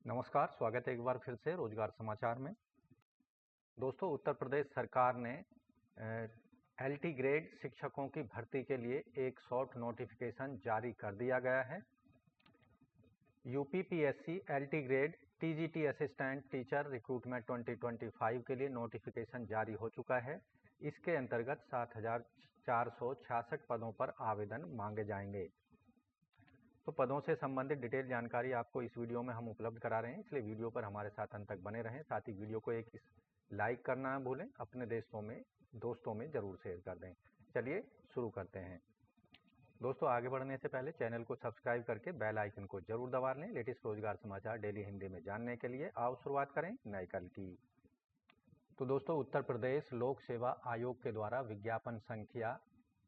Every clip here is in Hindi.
नमस्कार, स्वागत है एक बार फिर से रोजगार समाचार में। दोस्तों, उत्तर प्रदेश सरकार ने एलटी ग्रेड शिक्षकों की भर्ती के लिए एक शॉर्ट नोटिफिकेशन जारी कर दिया गया है। UPPSC LT grade TGT assistant teacher recruitment 2025 के लिए नोटिफिकेशन जारी हो चुका है। इसके अंतर्गत 7,466 पदों पर आवेदन मांगे जाएंगे। तो पदों से संबंधित डिटेल जानकारी आपको इस वीडियो में हम उपलब्ध करा रहे हैं, इसलिए वीडियो पर हमारे साथ अंत तक बने रहें। साथ ही वीडियो को एक लाइक करना न भूलें, अपने दोस्तों में ज़रूर शेयर कर दें। चलिए शुरू करते हैं। दोस्तों, आगे बढ़ने से पहले चैनल को सब्सक्राइब करके बेल आइकन को जरूर दबा लें। लेटेस्ट रोजगार समाचार डेली हिंदी में जानने के लिए आओ शुरुआत करें नए कल की। तो दोस्तों, उत्तर प्रदेश लोक सेवा आयोग के द्वारा विज्ञापन संख्या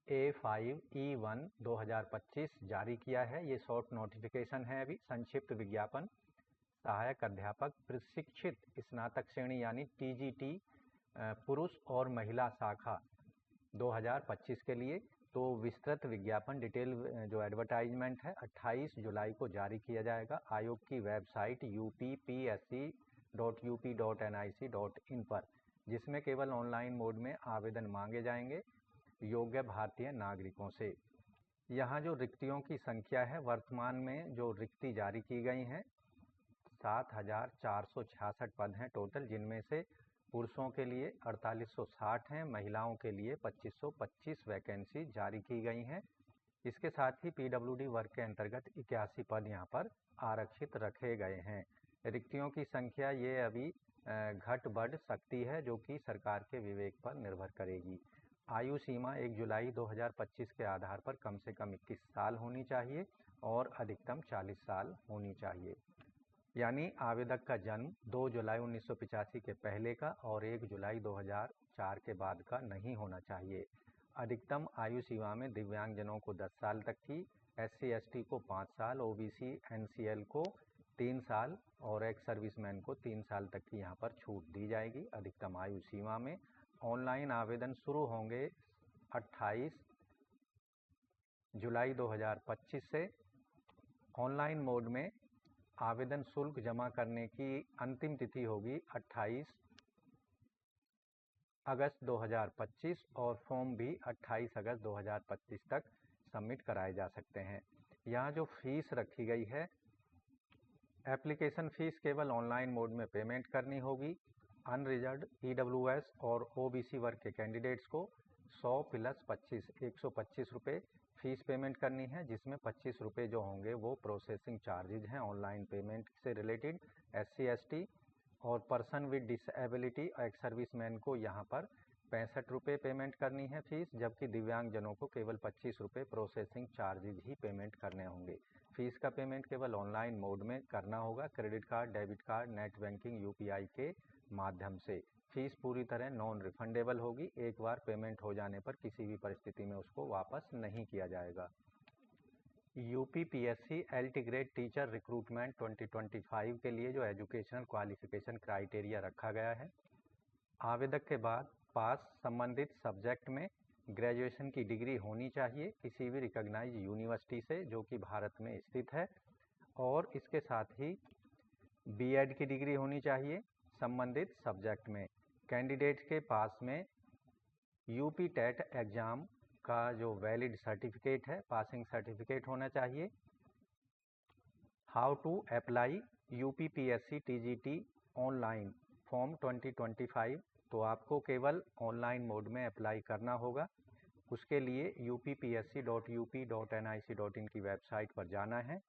A5E1 2025 जारी किया है। ये शॉर्ट नोटिफिकेशन है। अभी संक्षिप्त विज्ञापन सहायक अध्यापक प्रशिक्षित स्नातक श्रेणी यानी टीजीटी पुरुष और महिला शाखा 2025 के लिए। तो विस्तृत विज्ञापन डिटेल जो एडवर्टाइजमेंट है 28 जुलाई को जारी किया जाएगा। आयोग की वेबसाइट uppsc.up.nic.in पर, जिसमें केवल ऑनलाइन मोड में आवेदन मांगे जाएंगे योग्य भारतीय नागरिकों से। यहाँ जो रिक्तियों की संख्या है, वर्तमान में जो रिक्ति जारी की गई हैं 7,466 पद हैं टोटल, जिनमें से पुरुषों के लिए 4860 हैं, महिलाओं के लिए 2525 वैकेंसी जारी की गई हैं। इसके साथ ही पीडब्ल्यूडी वर्ग के अंतर्गत 81 पद यहाँ पर आरक्षित रखे गए हैं। रिक्तियों की संख्या ये अभी घट बढ़ सकती है, जो कि सरकार के विवेक पर निर्भर करेगी। आयु सीमा 1 जुलाई 2025 के आधार पर कम से कम 21 साल होनी चाहिए और अधिकतम 40 साल होनी चाहिए। यानी आवेदक का जन्म 2 जुलाई 1985 के पहले का और 1 जुलाई 2004 के बाद का नहीं होना चाहिए। अधिकतम आयु सीमा में दिव्यांगजनों को 10 साल तक की, SC/ST को 5 साल, OBC NCL को 3 साल और एक्स सर्विसमैन को 3 साल तक की यहाँ पर छूट दी जाएगी अधिकतम आयु सीमा में। ऑनलाइन आवेदन शुरू होंगे 28 जुलाई 2025 से। ऑनलाइन मोड में आवेदन शुल्क जमा करने की अंतिम तिथि होगी 28 अगस्त 2025 और फॉर्म भी 28 अगस्त 2025 तक सबमिट कराए जा सकते हैं। यहाँ जो फीस रखी गई है, एप्लीकेशन फ़ीस केवल ऑनलाइन मोड में पेमेंट करनी होगी। अनरिजर्व्ड EWS और OBC वर्ग के कैंडिडेट्स को 100 + 25 125 रुपये फ़ीस पेमेंट करनी है, जिसमें 25 रुपये जो होंगे वो प्रोसेसिंग चार्जेज हैं ऑनलाइन पेमेंट से रिलेटेड। SC/ST और person with disability ex serviceman को यहाँ पर 65 रुपये पेमेंट करनी है फीस, जबकि दिव्यांगजनों को केवल 25 रुपये प्रोसेसिंग चार्जेज ही पेमेंट करने होंगे। फीस का पेमेंट केवल ऑनलाइन मोड में करना होगा, credit card, debit card, net banking, UPI के माध्यम से। फीस पूरी तरह नॉन रिफंडेबल होगी। एक बार पेमेंट हो जाने पर किसी भी परिस्थिति में उसको वापस नहीं किया जाएगा। UPPSC LT grade teacher recruitment 2025 के लिए जो एजुकेशनल क्वालिफिकेशन क्राइटेरिया रखा गया है, आवेदक के बाद पास संबंधित सब्जेक्ट में ग्रेजुएशन की डिग्री होनी चाहिए किसी भी रिकॉग्नाइज यूनिवर्सिटी से जो कि भारत में स्थित है, और इसके साथ ही BEd की डिग्री होनी चाहिए संबंधित सब्जेक्ट में। कैंडिडेट के पास में यूपी टेट एग्ज़ाम का जो वैलिड सर्टिफिकेट है, पासिंग सर्टिफिकेट होना चाहिए। How to apply UPPSC TGT online form 2025, तो आपको केवल ऑनलाइन मोड में अप्लाई करना होगा। उसके लिए uppsc.up.nic.in की वेबसाइट पर जाना है।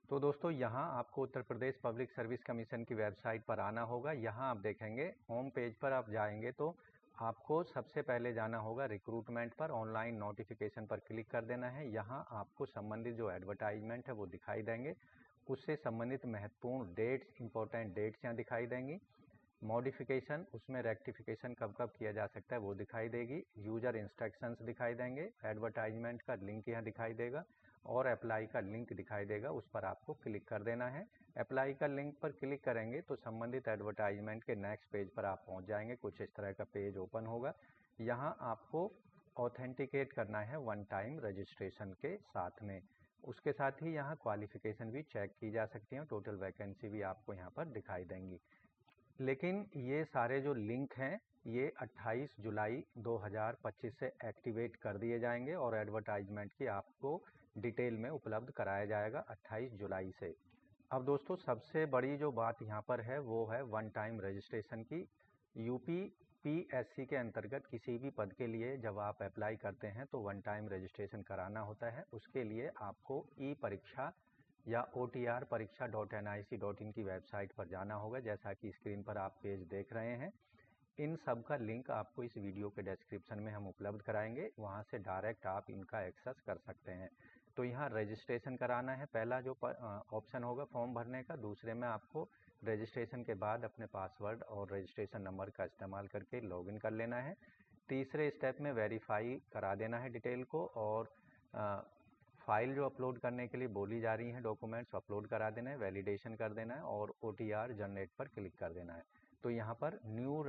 तो दोस्तों, यहाँ आपको Uttar Pradesh public service commission की वेबसाइट पर आना होगा। यहाँ आप देखेंगे होम पेज पर आप जाएंगे तो आपको सबसे पहले जाना होगा रिक्रूटमेंट पर, ऑनलाइन नोटिफिकेशन पर क्लिक कर देना है। यहाँ आपको संबंधित जो एडवर्टाइजमेंट है वो दिखाई देंगे, उससे संबंधित महत्वपूर्ण डेट्स, इंपॉर्टेंट डेट्स यहाँ दिखाई देंगी। मॉडिफिकेशन, उसमें रेक्टिफिकेशन कब कब किया जा सकता है वो दिखाई देगी। यूजर इंस्ट्रक्शंस दिखाई देंगे, एडवर्टाइजमेंट का लिंक यहाँ दिखाई देगा और अप्लाई का लिंक दिखाई देगा, उस पर आपको क्लिक कर देना है। अप्लाई का लिंक पर क्लिक करेंगे तो संबंधित एडवर्टाइजमेंट के नेक्स्ट पेज पर आप पहुंच जाएंगे। कुछ इस तरह का पेज ओपन होगा। यहाँ आपको ऑथेंटिकेट करना है 1 टाइम रजिस्ट्रेशन के साथ में। उसके साथ ही यहाँ क्वालिफ़िकेशन भी चेक की जा सकती है, टोटल वैकेंसी भी आपको यहाँ पर दिखाई देंगी। लेकिन ये सारे जो लिंक हैं ये 28 जुलाई 2025 से एक्टिवेट कर दिए जाएंगे और एडवर्टाइजमेंट की आपको डिटेल में उपलब्ध कराया जाएगा 28 जुलाई से। अब दोस्तों सबसे बड़ी जो बात यहाँ पर है वो है वन टाइम रजिस्ट्रेशन की। यूपी पीएससी के अंतर्गत किसी भी पद के लिए जब आप अप्लाई करते हैं तो वन टाइम रजिस्ट्रेशन कराना होता है। उसके लिए आपको ई परीक्षा या OTR परीक्षा.nic.in की वेबसाइट पर जाना होगा, जैसा कि स्क्रीन पर आप पेज देख रहे हैं। इन सब का लिंक आपको इस वीडियो के डिस्क्रिप्शन में हम उपलब्ध कराएंगे, वहां से डायरेक्ट आप इनका एक्सेस कर सकते हैं। तो यहाँ रजिस्ट्रेशन कराना है, पहला जो ऑप्शन होगा फॉर्म भरने का। दूसरे में आपको रजिस्ट्रेशन के बाद अपने पासवर्ड और रजिस्ट्रेशन नंबर का इस्तेमाल करके लॉगिन कर लेना है। तीसरे स्टेप में वेरीफाई करा देना है डिटेल को, और फाइल जो अपलोड करने के लिए बोली जा रही हैं डॉक्यूमेंट्स अपलोड करा देना है, वैलिडेशन कर देना है और OTR जनरेट पर क्लिक कर देना है। तो यहाँ पर न्यू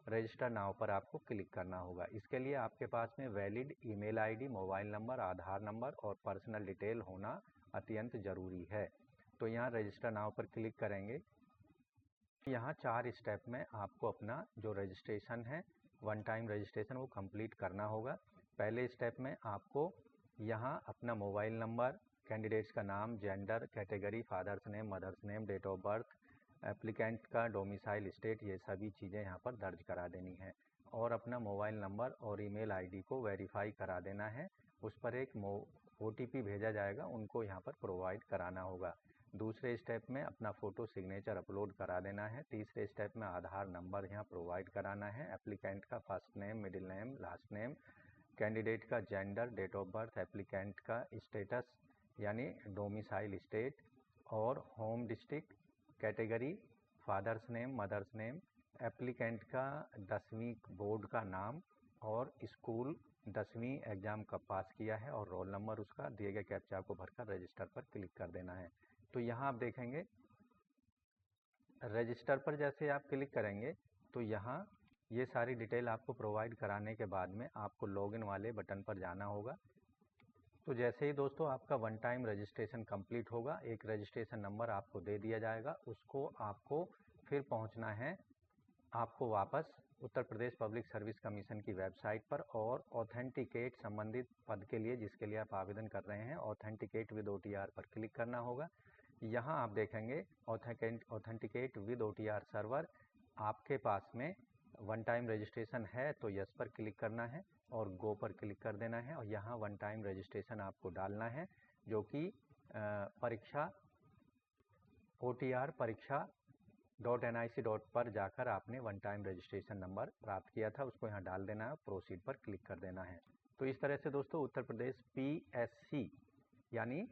रजिस्टर नाउ पर आपको क्लिक करना होगा। इसके लिए आपके पास में valid email ID, mobile number, Aadhaar number और पर्सनल डिटेल होना अत्यंत ज़रूरी है। तो यहाँ रजिस्टर नाउ पर क्लिक करेंगे। यहाँ 4 स्टेप में आपको अपना जो रजिस्ट्रेशन है वन टाइम रजिस्ट्रेशन वो कंप्लीट करना होगा। पहले स्टेप में आपको यहाँ अपना मोबाइल नंबर, कैंडिडेट्स का नाम, gender, category, father's name, mother's name, date of birth, applicant का डोमिसाइल स्टेट, ये सभी चीज़ें यहाँ पर दर्ज करा देनी है। और अपना मोबाइल नंबर और ईमेल आईडी को वेरीफाई करा देना है। उस पर एक OTP भेजा जाएगा, उनको यहाँ पर प्रोवाइड कराना होगा। दूसरे स्टेप में अपना फ़ोटो सिग्नेचर अपलोड करा देना है। तीसरे स्टेप में आधार नंबर यहाँ प्रोवाइड कराना है। एप्लीकेंट का first name, middle name, last name, candidate का gender, date of birth, applicant का स्टेटस यानी डोमिसाइल स्टेट और home district, category, father's name, mother's name, applicant का 10वीं बोर्ड का नाम और स्कूल 10वीं एग्ज़ाम कब पास किया है और रोल नंबर उसका, दिए गए कैप्चा को भरकर रजिस्टर पर क्लिक कर देना है। तो यहाँ आप देखेंगे रजिस्टर पर जैसे आप क्लिक करेंगे तो यहाँ ये सारी डिटेल आपको प्रोवाइड कराने के बाद में आपको लॉगिन वाले बटन पर जाना होगा। तो जैसे ही दोस्तों आपका वन टाइम रजिस्ट्रेशन कंप्लीट होगा, एक रजिस्ट्रेशन नंबर आपको दे दिया जाएगा, उसको आपको फिर पहुंचना है आपको वापस Uttar Pradesh public service commission की वेबसाइट पर और ऑथेंटिकेट संबंधित पद के लिए जिसके लिए आप आवेदन कर रहे हैं ऑथेंटिकेट विद OTR पर क्लिक करना होगा। यहाँ आप देखेंगे ऑथेंटिकेट विद OTR सर्वर, आपके पास में वन टाइम रजिस्ट्रेशन है तो यस पर क्लिक करना है और गो पर क्लिक कर देना है। और यहाँ वन टाइम रजिस्ट्रेशन आपको डालना है जो कि परीक्षा OTR परीक्षा.nic. पर जाकर आपने वन टाइम रजिस्ट्रेशन नंबर प्राप्त किया था, उसको यहाँ डाल देना है, प्रोसीड पर क्लिक कर देना है। तो इस तरह से दोस्तों उत्तर प्रदेश PSC यानी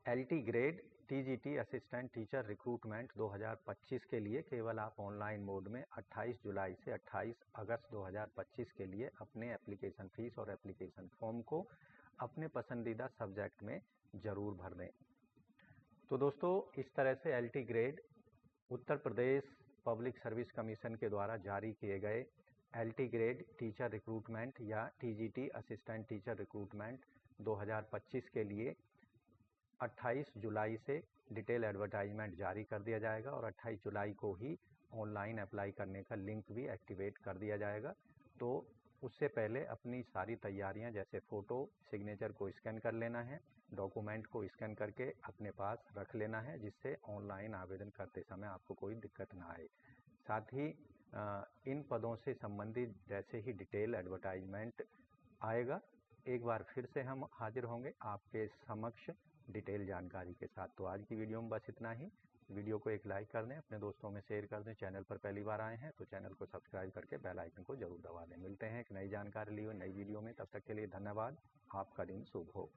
LT grade TGT assistant teacher recruitment 2025 के लिए केवल आप ऑनलाइन मोड में 28 जुलाई से 28 अगस्त 2025 के लिए अपने एप्लीकेशन फीस और एप्लीकेशन फॉर्म को अपने पसंदीदा सब्जेक्ट में ज़रूर भर दें। तो दोस्तों इस तरह से LT grade Uttar Pradesh public service commission के द्वारा जारी किए गए LT ग्रेड टीचर रिक्रूटमेंट या TGT असिस्टेंट टीचर रिक्रूटमेंट 2025 के लिए 28 जुलाई से डिटेल एडवर्टाइजमेंट जारी कर दिया जाएगा और 28 जुलाई को ही ऑनलाइन अप्लाई करने का लिंक भी एक्टिवेट कर दिया जाएगा। तो उससे पहले अपनी सारी तैयारियां जैसे फ़ोटो सिग्नेचर को स्कैन कर लेना है, डॉक्यूमेंट को स्कैन करके अपने पास रख लेना है जिससे ऑनलाइन आवेदन करते समय आपको कोई दिक्कत ना आए। साथ ही इन पदों से संबंधित जैसे ही डिटेल एडवर्टाइजमेंट आएगा एक बार फिर से हम हाजिर होंगे आपके समक्ष डिटेल जानकारी के साथ। तो आज की वीडियो में बस इतना ही। वीडियो को एक लाइक कर दें, अपने दोस्तों में शेयर कर दें। चैनल पर पहली बार आए हैं तो चैनल को सब्सक्राइब करके बेल आइकन को जरूर दबा दें। मिलते हैं एक नई जानकारी लिए हुए नई वीडियो में, तब तक के लिए धन्यवाद। आपका दिन शुभ हो।